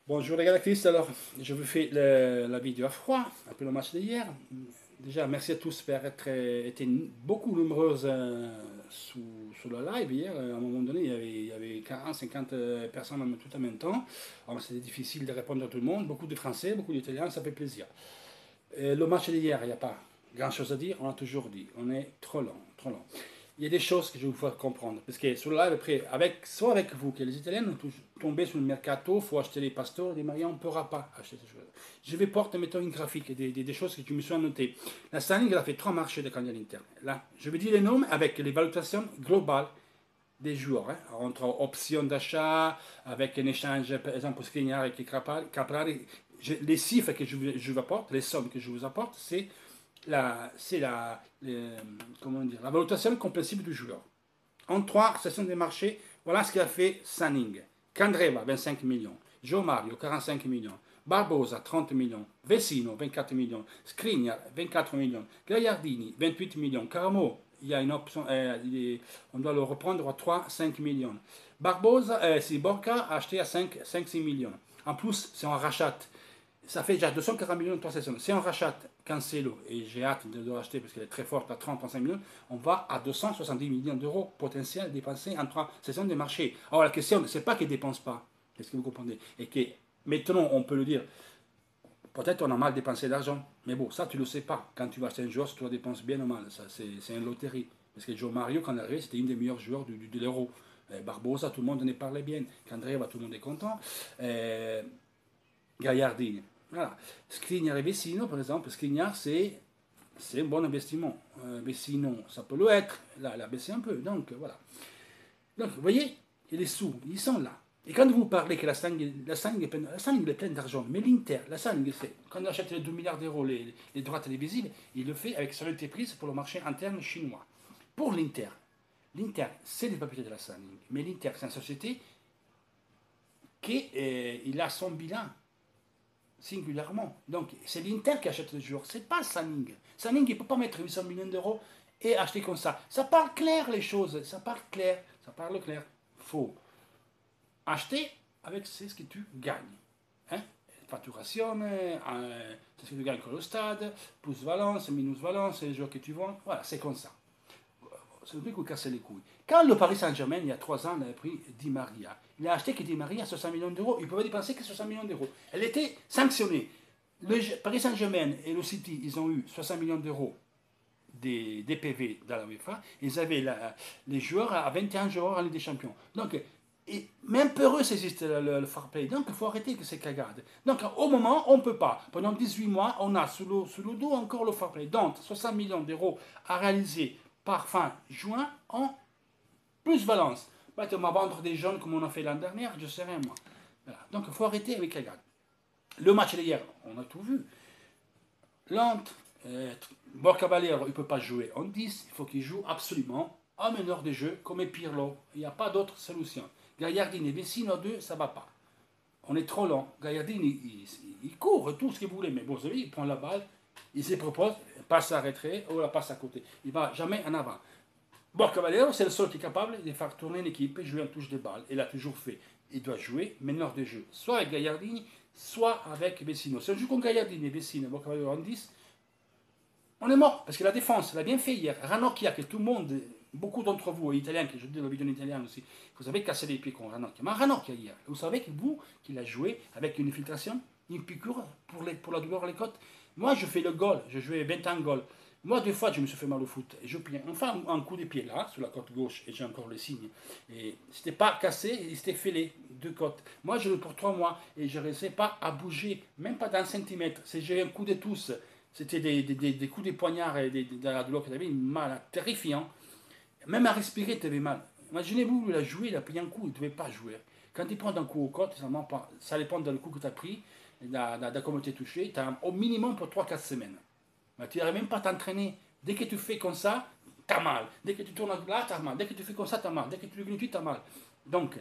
Bonjour les Galactistes, alors je vous fais la vidéo à froid, après le match d'hier. Déjà, merci à tous pour être été beaucoup nombreuses sur le live hier. À un moment donné, il y avait 40, 50 personnes tout en même temps. Alors c'était difficile de répondre à tout le monde. Beaucoup de Français, beaucoup d'Italiens, ça fait plaisir. Le match d'hier, il n'y a pas grand-chose à dire, on a toujours dit. On est trop long, trop long. Il y a des choses que je vais vous faire comprendre. Parce que sur le live, après, soit avec vous, que les Italiens sont tombés sur le mercato, il faut acheter les pasteurs, les Maria, on ne pourra pas acheter ces choses. Je vais porter, mettons, une graphique, des choses que je me suis notées. La Stanley, elle a fait 3 marchés de candidat interne. Là, je vais dire les noms avec l'évaluation globale des joueurs, hein, entre options d'achat, avec un échange, par exemple, pour Skriniar et Caprari. Les chiffres que je vous apporte, les sommes que je vous apporte, c'est comment dire, la valorisation compréhensible du joueur. En 3 sessions de marché, voilà ce qu'il a fait Sanning. Candreva, 25 millions. Joe Mario, 45 millions. Barbosa, 30 millions. Vecino, 24 millions. Skriniar, 24 millions. Gagliardini, 28 millions. Caramo, il y a une option, on doit le reprendre à 3-5 millions. Barbosa, si Borca a acheté à 5-6 millions. En plus, c'est un rachat. Ça fait déjà 240 millions de 3 sessions. Si on rachète Cancelo, et j'ai hâte de le racheter parce qu'elle est très forte à 30-35 millions, on va à 270 millions d'euros potentiels dépensés en 3 sessions de marché. Alors la question, c'est pas qu'ils ne dépensent pas, est-ce que vous comprenez? Et que maintenant, on peut le dire, peut-être on a mal dépensé d'argent, mais bon, ça tu le sais pas. Quand tu vas acheter un joueur, si tu le dépenses bien ou mal, ça c'est une loterie. Parce que Joe Mario, quand il est arrivé, c'était un des meilleurs joueurs de l'Euro. Barbosa, tout le monde en parlait bien. Candreva, tout le monde est content. Gaillardini. Voilà. Skriniar et Vecino, par exemple, Skriniar, c'est un bon investissement. Vecino, ça peut le être. Là, elle a baissé un peu. Donc, voilà. Donc, vous voyez, les sous, ils sont là. Et quand vous parlez que la Sang est pleine d'argent, mais l'Inter, la Sang, quand on achète les 2 milliards d'euros les droits télévisibles, il le fait avec son entreprise pour le marché interne chinois. Pour l'Inter, c'est les propriétés de la Sang, mais l'Inter, c'est une société qui il a son bilan singulièrement. Donc, c'est l'Inter qui achète le joueur, c'est pas Sanning. Sanning, il ne peut pas mettre 800 millions d'euros et acheter comme ça. Ça parle clair, les choses, ça parle clair, ça parle clair. Faut acheter avec ce que tu gagnes. Hein? Facturation, c'est ce que tu gagnes au stade, plus valence, minus valence, les joueurs que tu vends, voilà, c'est comme ça. C'est le truc qui casse les couilles. Quand le Paris Saint-Germain, il y a 3 ans, il a pris Di Maria, il a acheté que Di Maria à 60 millions d'euros, il pouvait dépenser que 60 millions d'euros. Elle était sanctionnée. Le Paris Saint-Germain et le City, ils ont eu 60 millions d'euros des PV dans la UEFA. Ils avaient les joueurs à 21 joueurs en Ligue des Champions. Donc, et même pour eux, ça existe le fair play. Donc, il faut arrêter que ces cagades. Donc, au moment, on ne peut pas. Pendant 18 mois, on a sous le dos encore le fair play. Donc, 60 millions d'euros à réaliser par fin juin en plus Valence. Bah, on va vendre des jeunes comme on a fait l'année dernière, je sais rien moi. Voilà. Donc il faut arrêter avec les gars. Le match d'hier, on a tout vu. Lente, Borca Valero, il ne peut pas jouer en 10, il faut qu'il joue absolument en meneur de jeu comme Pirlo. Il n'y a pas d'autre solution. Gaillardini et Vecino 2, ça ne va pas. On est trop lent. Gaillardini, il court tout ce que vous voulez, mais bon, vous savez, il prend la balle, il se propose, passe à retrait ou la passe à côté. Il ne va jamais en avant. Borca Valero, c'est le seul qui est capable de faire tourner une équipe et jouer en touche de balle. Il l'a toujours fait. Il doit jouer meneur de jeu, soit avec Gaillardini, soit avec Vecino. Si on joue contre Gaillardini et Vecino, Borca Valero en 10, on est mort. Parce que la défense, l'a bien fait hier. Ranocchia, que tout le monde, beaucoup d'entre vous, italiens, que je dis dans la vidéo en italien aussi, vous avez cassé les pieds contre Ranocchia. Mais Ranocchia hier, vous savez que vous, qu'il a joué avec une infiltration, une piqûre pour la douleur à les côtes. Moi, je fais le goal, je jouais 21 goals. Moi, 2 fois, je me suis fait mal au foot. Et je pliais enfin un coup de pied là, sur la côte gauche, et j'ai encore le signe. Et c'était pas cassé, il s'était fêlé, 2 côtes. Moi, je l'ai pour 3 mois, et je ne réussissais pas à bouger, même pas d'un centimètre. C'est j'ai un coup de tous. C'était des coups de poignard et de la douleur que tu avais, mal terrifiant. Même à respirer, tu avais mal. Imaginez-vous, il a joué, il a pris un coup, il ne devait pas jouer. Quand il prend un coup au côte, ça dépend du coup que tu as pris, de comment tu es touché, tu as au minimum pour 3-4 semaines. Mais tu n'arrives même pas à t'entraîner. Dès que tu fais comme ça, tu as mal. Dès que tu tournes là, tu as mal. Dès que tu fais comme ça, tu as mal. Dès que tu le tu as mal. Donc,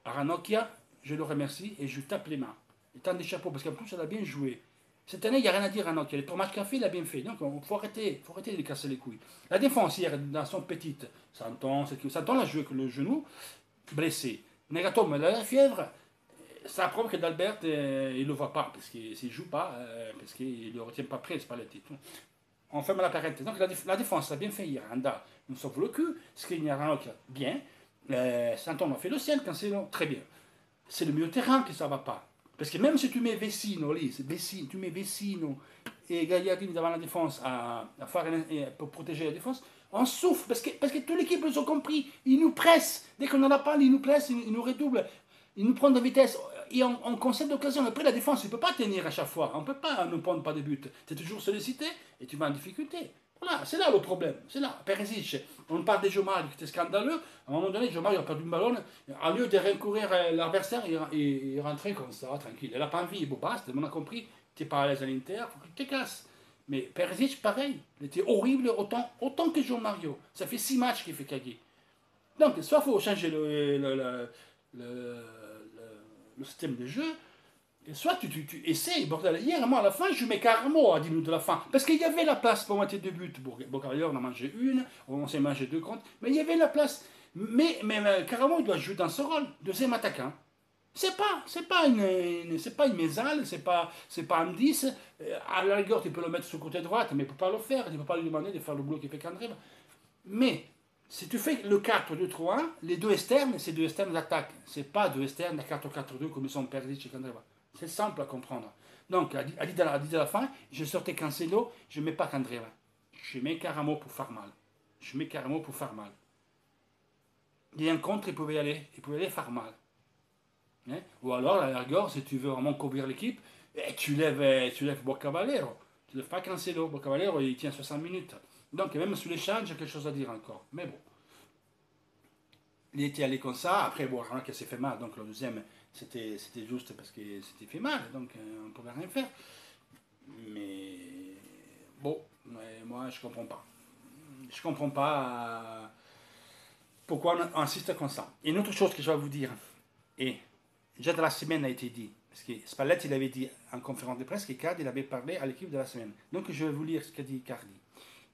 à Ranocchia, je le remercie et je tape les mains. Et tant des chapeaux, parce qu'en plus, elle a bien joué. Cette année, il n'y a rien à dire à Ranocchia. Les 3 matchs qu'il a fait, il a bien fait. Donc, il faut arrêter de lui casser les couilles. La défense, hier, dans son petite, Santon l'a joué avec le genou, blessé. Nagatomo, elle a la fièvre. ça prouve que d'Albert, il ne le voit pas, parce qu'il ne joue pas, parce qu'il ne le retient pas près, Spalletti. On ferme la parenthèse. Donc la défense a bien fait hier. Anda nous sauve le cul, Skriniar bien. Santon a fait le ciel, Cancelo, très bien. C'est le milieu de terrain que ça ne va pas. Parce que même si tu mets Vecino, tu mets Vecino et Gagliardini devant la défense pour protéger la défense, on souffre parce que toute l'équipe nous a compris. Ils nous pressent. Dès qu'on en a pas, ils nous pressent, ils nous redoublent. Ils nous prennent de vitesse. Et on concède d'occasion. Après, la défense, tu ne peux pas tenir à chaque fois. On ne peut pas ne prendre pas de but. Tu es toujours sollicité et tu vas en difficulté. Voilà, c'est là le problème. C'est là. Perisic, on parle de Jomar, qui était scandaleux. À un moment donné, Jomar, il a perdu le ballon. Au lieu de recourir l'adversaire, il rentrait comme ça, tranquille. Il n'a pas envie. Bon, basta, on a compris. Tu n'es pas à l'aise à l'Inter, il faut que tu te casses. Mais Perisic, pareil. Il était horrible autant que João Mario. Ça fait 6 matchs qu'il fait caguer. Donc, soit il faut changer le système de jeu, et soit tu essayes, bordel. Hier, moi, à la fin, je mets carrément à 10 minutes de la fin. Parce qu'il y avait la place pour mettre 2 buts. Bocario, on a mangé une, on s'est mangé 2 contre, mais il y avait la place. Mais carrément, il doit jouer dans ce rôle, deuxième attaquant. C'est pas une mésale, c'est pas un 10. À la rigueur, tu peux le mettre sur le côté droite, mais il ne peut pas le faire. Tu ne peux pas lui demander de faire le boulot qu'il fait qu'André. Mais si tu fais le 4-2-3-1, les deux externes, c'est deux externes d'attaque. C'est pas deux externes de 4-4-2 comme ils sont perdus chez Candreva. C'est simple à comprendre. Donc, à dit à la fin, je sortais Cancelo, je ne mets pas Candreva. Je mets Caramo pour faire mal. Je mets Caramo pour faire mal. Il y a un contre, il pouvait aller faire mal. Hein? Ou alors, à la rigueur, si tu veux vraiment couvrir l'équipe, tu lèves Bocavalero. Tu ne lèves pas Cancelo. Bocavalero, il tient 60 minutes. Donc, même sur l'échange, j'ai quelque chose à dire encore. Mais bon. Il était allé comme ça. Après, bon, rien que s'est fait mal. Donc, le deuxième, c'était juste parce que c'était fait mal. Donc, on ne pouvait rien faire. Mais bon, moi, je ne comprends pas. Je ne comprends pas pourquoi on insiste comme ça. Et une autre chose que je vais vous dire, et déjà de la semaine a été dit, parce que Spalletti il avait dit en conférence de presse qu'Icardi il avait parlé à l'équipe de la semaine. Donc, je vais vous lire ce qu'a dit Icardi.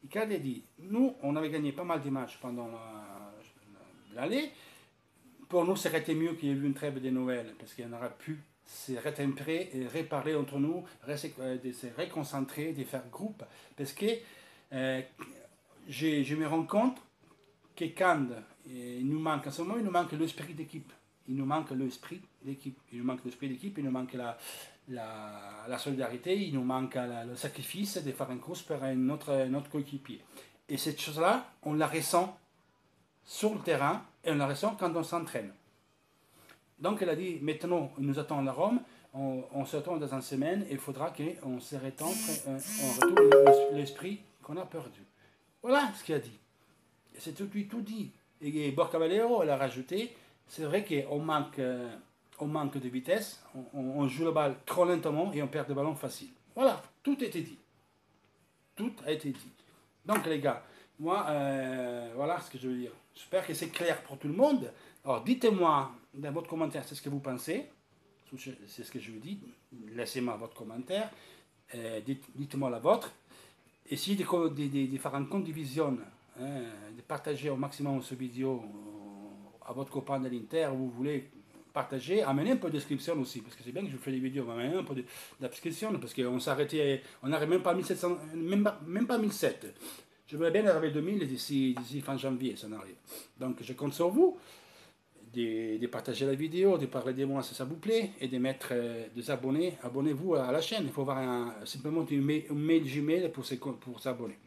Icardi a dit, nous, on avait gagné pas mal de matchs pendant l'année. Pour nous, ça aurait été mieux qu'il y ait eu une trêve de Noël, parce qu'on aurait pu se rétempérer et reparler entre nous, de se réconcentrer, de faire groupe. Parce que je me rends compte que quand il nous manque, en ce moment, il nous manque l'esprit d'équipe. Il nous manque l'esprit d'équipe. Il nous manque l'esprit d'équipe, il nous manque la solidarité, il nous manque le sacrifice de faire une course pour notre coéquipier. Et cette chose-là, on la ressent sur le terrain et on la ressent quand on s'entraîne. Donc elle a dit, maintenant, nous attend à Rome, on se retrouve dans une semaine et il faudra qu'on se rétendre, on retrouve l'esprit qu'on a perdu. Voilà ce qu'il a dit. Et c'est tout dit. Et Borcavalero, elle a rajouté, c'est vrai qu'on manque de vitesse, on joue la balle trop lentement et on perd des ballons faciles. Voilà, tout a été dit. Tout a été dit. Donc les gars, moi, voilà ce que je veux dire. J'espère que c'est clair pour tout le monde. Alors dites-moi dans votre commentaire ce que vous pensez. C'est ce que je vous dis. Laissez-moi votre commentaire. Dites-moi la vôtre. Essayez de faire un compte de vision, de partager au maximum cette vidéo à votre copain de l'Inter, vous voulez partager, amenez un peu de description aussi, parce que c'est bien que je fais des vidéos, amenez un peu de description, parce qu'on s'arrêtait, on n'arrive même pas à 1700, même pas 1700. Je voudrais bien arriver à 2000 d'ici fin janvier, ça n'arrive. Donc je compte sur vous de partager la vidéo, de parler de moi si ça vous plaît, et de mettre des abonnés. Abonnez-vous à la chaîne, il faut avoir simplement un mail Gmail pour s'abonner.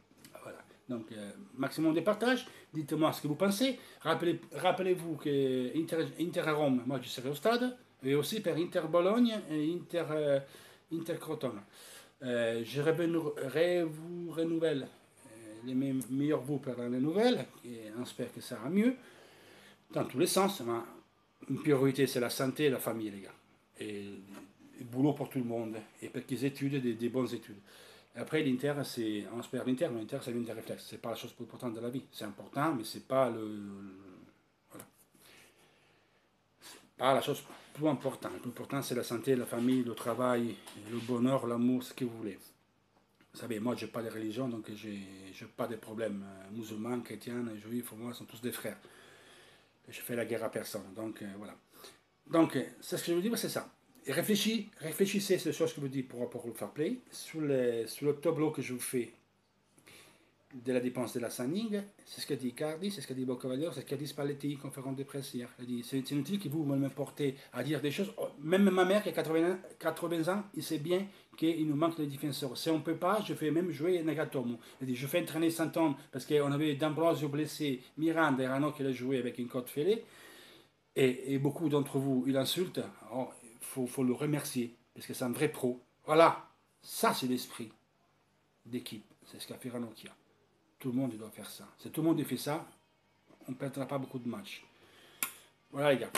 Voilà. Donc maximum de partage, dites-moi ce que vous pensez. Rappelez-vous que Inter à Rome, moi je serai au stade, et aussi pour Inter Bologne et Inter Crotone. Je vous renouvelle les meilleurs vœux pour l'année nouvelle, et on espère que ça ira mieux, dans tous les sens. Une priorité, c'est la santé et la famille, les gars. Et boulot pour tout le monde, et petites études, des bonnes études. Après, l'Inter, on espère l'Inter, mais l'Inter, c'est l'une des réflexes. C'est pas la chose plus importante de la vie. C'est important, mais c'est pas voilà. C'est pas la chose plus importante. Le plus important, c'est la santé, la famille, le travail, le bonheur, l'amour, ce que vous voulez. Vous savez, moi, je n'ai pas de religion, donc je n'ai pas de problème. Musulmans, chrétiens, juifs, pour moi, sont tous des frères. Je fais la guerre à personne, donc voilà. Donc, c'est ce que je veux dire, c'est ça. Et réfléchissez ces choses que je vous dis pour le fair play. Sur le tableau que je vous fais de la dépense de la standing, c'est ce qu'a dit Icardi, c'est ce qu'a dit Boccavalier, c'est ce qu'a dit Spalletti, conférence de presse hier. C'est inutile que vous me portez à dire des choses. Même ma mère qui a 80 ans, il sait bien qu'il nous manque de défenseurs. Si on ne peut pas, je fais même jouer Nagatomo. Je fais entraîner Santon parce qu'on avait D'Ambrosio blessé, Miranda et Rano qui l'a joué avec une côte fêlée. Et beaucoup d'entre vous, il insulte. Oh, faut le remercier parce que c'est un vrai pro. Voilà, ça c'est l'esprit d'équipe. C'est ce qu'a fait Ranocchia. Tout le monde doit faire ça. Si tout le monde fait ça, on ne perdra pas beaucoup de matchs. Voilà les gars.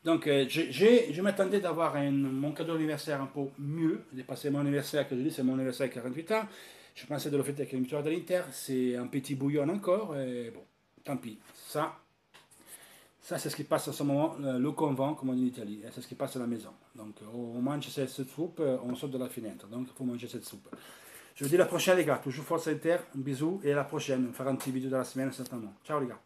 Donc je m'attendais d'avoir mon cadeau d'anniversaire un peu mieux. J'ai passé mon anniversaire, que je dis, c'est mon anniversaire 48 ans. Je pensais de le fêter avec une victoire de l'Inter. C'est un petit bouillon encore. Et bon, tant pis. Ça c'est ce qui passe en ce moment, le convent, comme on dit en Italie. C'est ce qui passe à la maison. Donc on mange cette soupe, on saute de la fenêtre. Donc il faut manger cette soupe. Je vous dis à la prochaine les gars, toujours force Inter, un bisou et à la prochaine, on fera un petit vidéo de la semaine certainement. Ciao les gars.